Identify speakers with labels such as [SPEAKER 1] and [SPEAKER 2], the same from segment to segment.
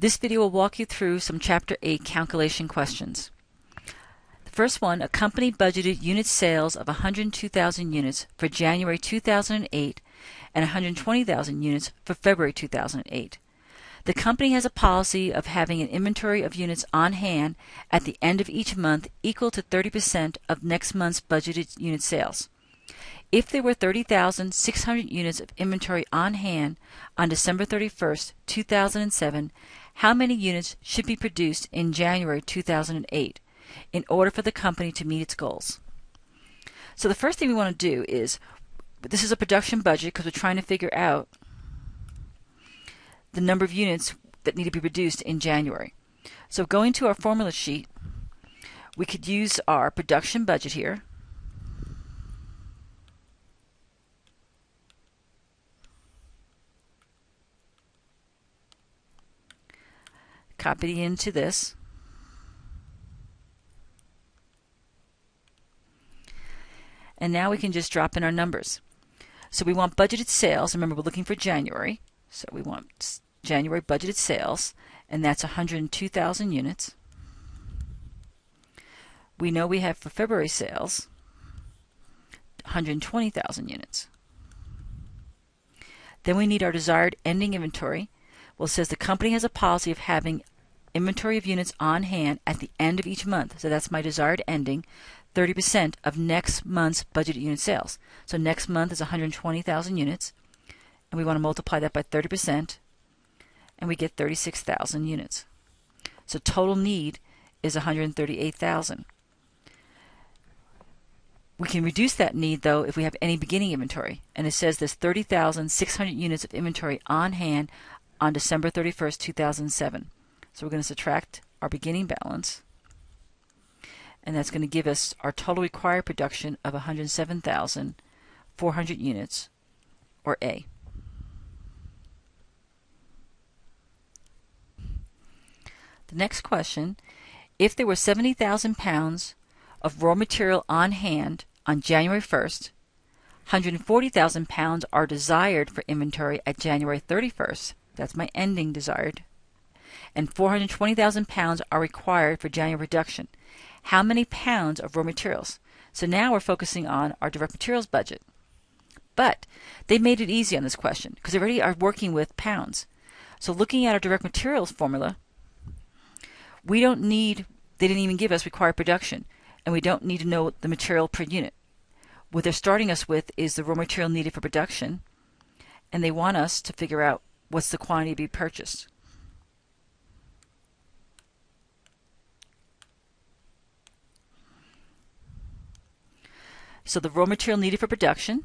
[SPEAKER 1] This video will walk you through some Chapter 8 calculation questions. The first one, a company budgeted unit sales of 102,000 units for January 2008 and 120,000 units for February 2008. The company has a policy of having an inventory of units on hand at the end of each month equal to 30% of next month's budgeted unit sales. If there were 30,600 units of inventory on hand on December 31st, 2007, how many units should be produced in January 2008 in order for the company to meet its goals? So the first thing we want to do is, this is a production budget because we're trying to figure out the number of units that need to be produced in January. So going to our formula sheet, we could use our production budget here. Copy it into this. And now we can just drop in our numbers. So we want budgeted sales. Remember, we're looking for January. So we want January budgeted sales, and that's 102,000 units. We know we have for February sales 120,000 units. Then we need our desired ending inventory. Well, it says the company has a policy of having inventory of units on hand at the end of each month. So that's my desired ending, 30% of next month's budgeted unit sales. So next month is 120,000 units, and we want to multiply that by 30%, and we get 36,000 units. So total need is 138,000. We can reduce that need, though, if we have any beginning inventory. And it says there's 30,600 units of inventory on hand on December 31st, 2007. So we're going to subtract our beginning balance, and that's going to give us our total required production of 107,400 units, or A. The next question, if there were 70,000 pounds of raw material on hand on January 1st, 140,000 pounds are desired for inventory at January 31st, that's my ending desired, and 420,000 pounds are required for January production. How many pounds of raw materials? So now we're focusing on our direct materials budget. But they made it easy on this question because they already are working with pounds. So looking at our direct materials formula, we don't need, they didn't even give us required production, and we don't need to know the material per unit. What they're starting us with is the raw material needed for production, and they want us to figure out what's the quantity to be purchased. So the raw material needed for production,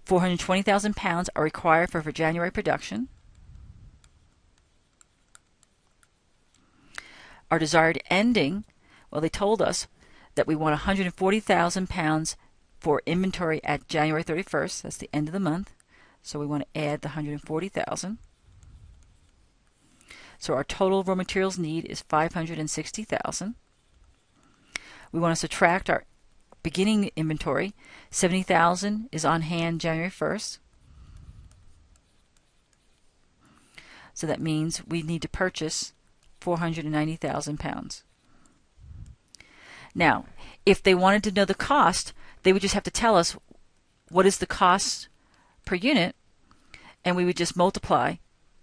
[SPEAKER 1] 420,000 pounds are required for January production. Our desired ending, well, they told us that we want 140,000 pounds for inventory at January 31st. That's the end of the month. So we want to add the 140,000. So our total raw materials need is 560,000. We want to subtract our beginning inventory. 70,000 is on hand January 1st. So that means we need to purchase 490,000 pounds. Now, if they wanted to know the cost, they would just have to tell us what is the cost per unit, and we would just multiply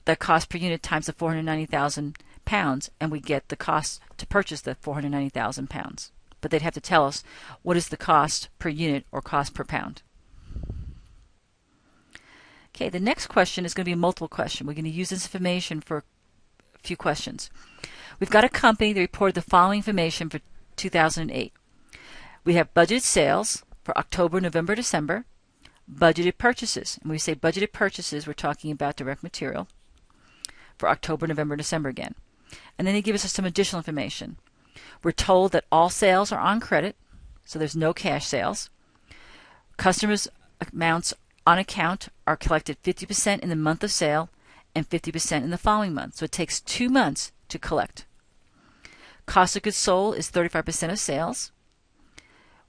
[SPEAKER 1] the cost per unit times the 490,000 pounds, and we get the cost to purchase the 490,000 pounds. But they'd have to tell us what is the cost per unit or cost per pound. Okay, the next question is going to be a multiple question. We're going to use this information for a few questions. We've got a company that reported the following information for 2008. We have budgeted sales for October, November, December, budgeted purchases. And when we say budgeted purchases, we're talking about direct material for October, November, December again. And then they give us some additional information. We're told that all sales are on credit, so there's no cash sales. Customers' amounts on account are collected 50% in the month of sale and 50% in the following month. So it takes 2 months to collect. Cost of goods sold is 35% of sales.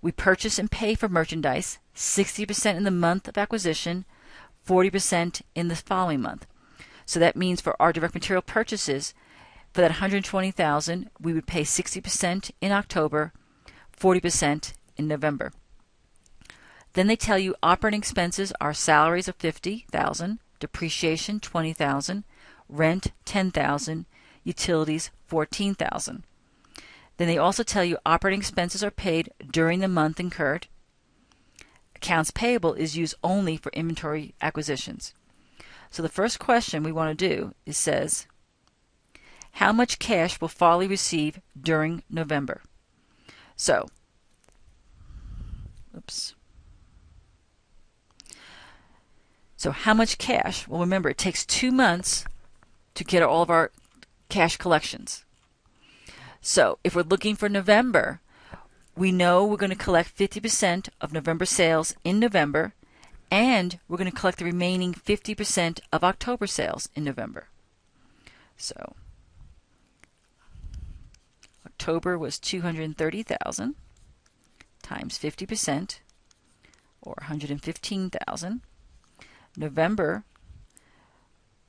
[SPEAKER 1] We purchase and pay for merchandise 60% in the month of acquisition, 40% in the following month. So that means for our direct material purchases, For that $120,000, we would pay 60% in October, 40% in November. Then they tell you operating expenses are salaries of $50,000, depreciation $20,000, rent $10,000, utilities $14,000. Then they also tell you operating expenses are paid during the month incurred. Accounts payable is used only for inventory acquisitions. So the first question we want to do is says, how much cash will Farley receive during November? So, So how much cash? Well, remember, it takes 2 months to get all of our cash collections. So if we're looking for November, we know we're going to collect 50% of November sales in November, and we're going to collect the remaining 50% of October sales in November. So October was $230,000 times 50%, or $115,000. November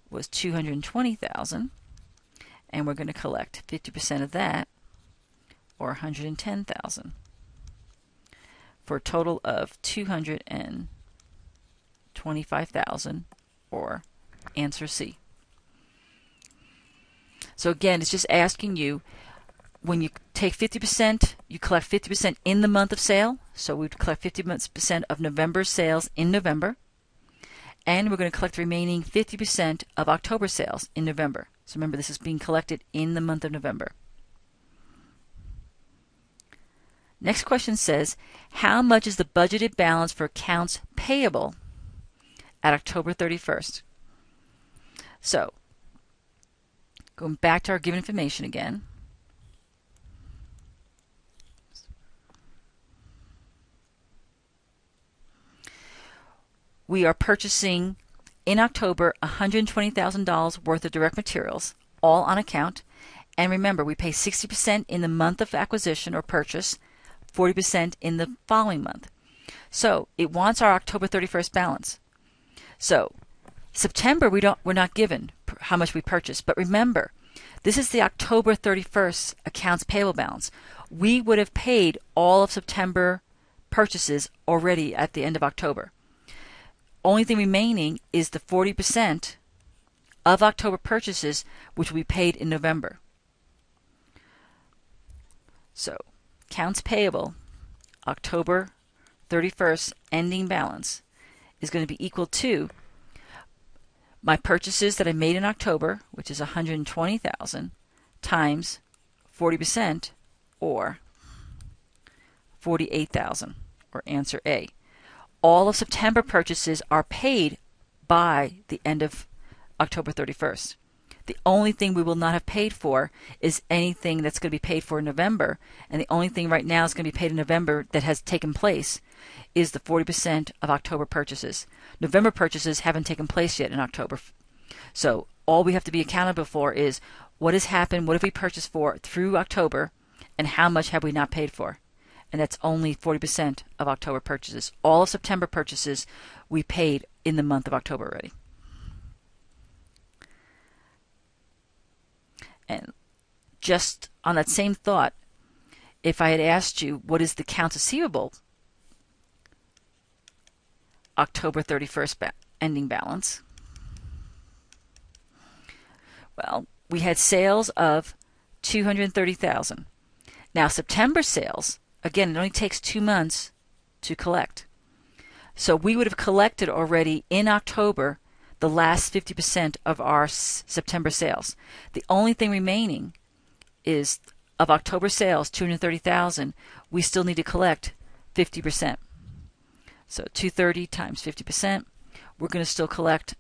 [SPEAKER 1] was $220,000, and we're going to collect 50% of that, or $110,000, for a total of $225,000, or answer C. So again, it's just asking you, when you take 50%, you collect 50% in the month of sale. So we'd collect 50% of November's sales in November. And we're going to collect the remaining 50% of October sales in November. So remember, this is being collected in the month of November. Next question says, how much is the budgeted balance for accounts payable at October 31st? So, going back to our given information again. We are purchasing in October $120,000 worth of direct materials, all on account. And remember, we pay 60% in the month of acquisition or purchase, 40% in the following month. So it wants our October 31st balance. So September, we're not given how much we purchased. But remember, this is the October 31st accounts payable balance. We would have paid all of September purchases already at the end of October. Only thing remaining is the 40% of October purchases, which will be paid in November. So, accounts payable, October 31st ending balance is going to be equal to my purchases that I made in October, which is $120,000, times 40%, or $48,000, or answer A. All of September purchases are paid by the end of October 31st. The only thing we will not have paid for is anything that's going to be paid for in November, and the only thing right now that's going to be paid in November that has taken place is the 40% of October purchases. November purchases haven't taken place yet in October. So all we have to be accountable for is what has happened, what have we purchased for through October, and how much have we not paid for. And that's only 40% of October purchases. All of September purchases we paid in the month of October already. And just on that same thought, if I had asked you what is the accounts receivable October 31st ending balance, well, we had sales of $230,000. Now September sales, again, it only takes 2 months to collect. So we would have collected already in October the last 50% of our September sales. The only thing remaining is of October sales, $230,000, we still need to collect 50%. So 230 times 50%, we're going to still collect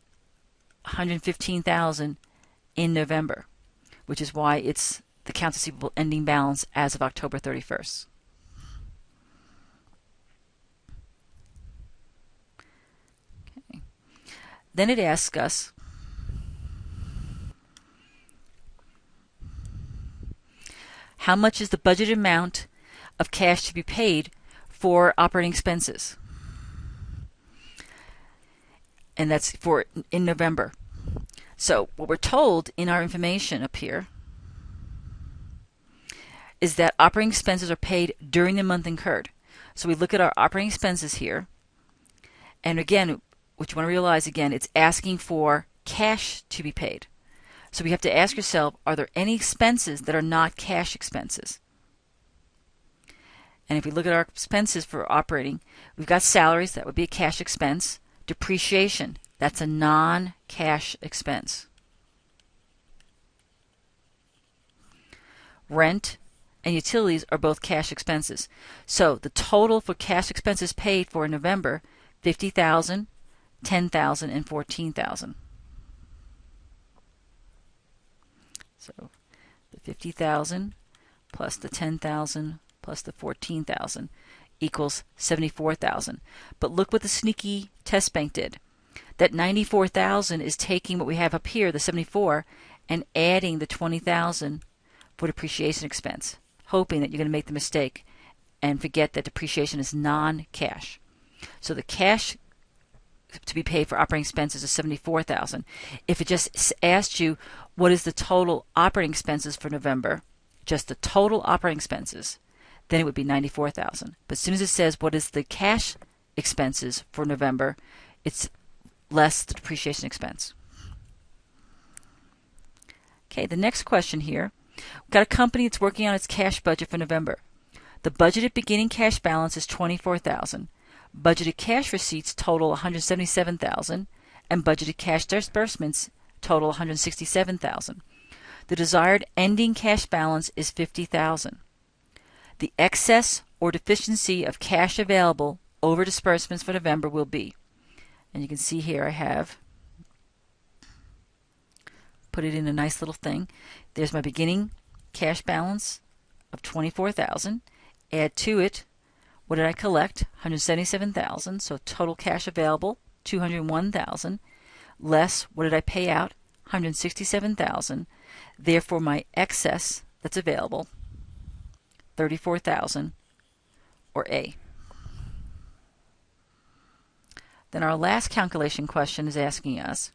[SPEAKER 1] $115,000 in November, which is why it's the accounts receivable ending balance as of October 31st. Then it asks us, how much is the budgeted amount of cash to be paid for operating expenses? And that's for in November. So what we're told in our information up here is that operating expenses are paid during the month incurred. So we look at our operating expenses here, and again, what you want to realize again, it's asking for cash to be paid. So we have to ask yourself, are there any expenses that are not cash expenses? And if we look at our expenses for operating, we've got salaries, that would be a cash expense. Depreciation, that's a non-cash expense. Rent and utilities are both cash expenses. So the total for cash expenses paid for in November, $50,000, $10,000, and $14,000. So the $50,000 plus the $10,000 plus the $14,000 equals $74,000. But look what the sneaky test bank did. That $94,000 is taking what we have up here, the 74, and adding the $20,000 for depreciation expense, hoping that you're going to make the mistake and forget that depreciation is non-cash. So the cash to be paid for operating expenses is $74,000. If it just asked you what is the total operating expenses for November, just the total operating expenses, then it would be $94,000. But as soon as it says what is the cash expenses for November, it's less the depreciation expense. Okay, the next question here. We've got a company that's working on its cash budget for November. The budgeted beginning cash balance is $24,000. Budgeted cash receipts total $177,000, and budgeted cash disbursements total $167,000. The desired ending cash balance is $50,000. The excess or deficiency of cash available over disbursements for November will be, and you can see here I have put it in a nice little thing. There's my beginning cash balance of $24,000. Add to it, what did I collect? $177,000. So total cash available, $201,000. Less, what did I pay out? $167,000. Therefore, my excess that's available, $34,000, or A. Then our last calculation question is asking us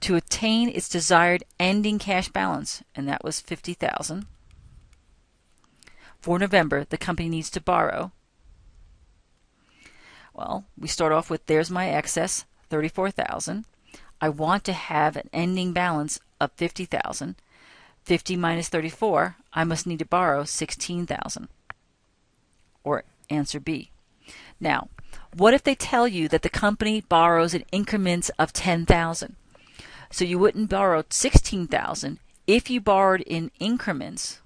[SPEAKER 1] to attain its desired ending cash balance, and that was $50,000. For November, the company needs to borrow. Well, we start off with there's my excess, $34,000. I want to have an ending balance of $50,000. 50 minus 34, I must need to borrow $16,000. Or answer B. Now, what if they tell you that the company borrows in increments of $10,000? So you wouldn't borrow $16,000 if you borrowed in increments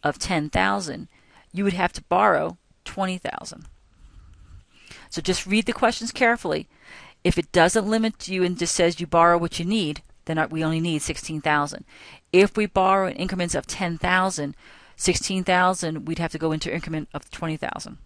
[SPEAKER 1] of $10,000, you would have to borrow $20,000. So just read the questions carefully. If it doesn't limit you and just says you borrow what you need, then we only need $16,000. If we borrow in increments of $10,000, $16,000, we'd have to go into increment of $20,000.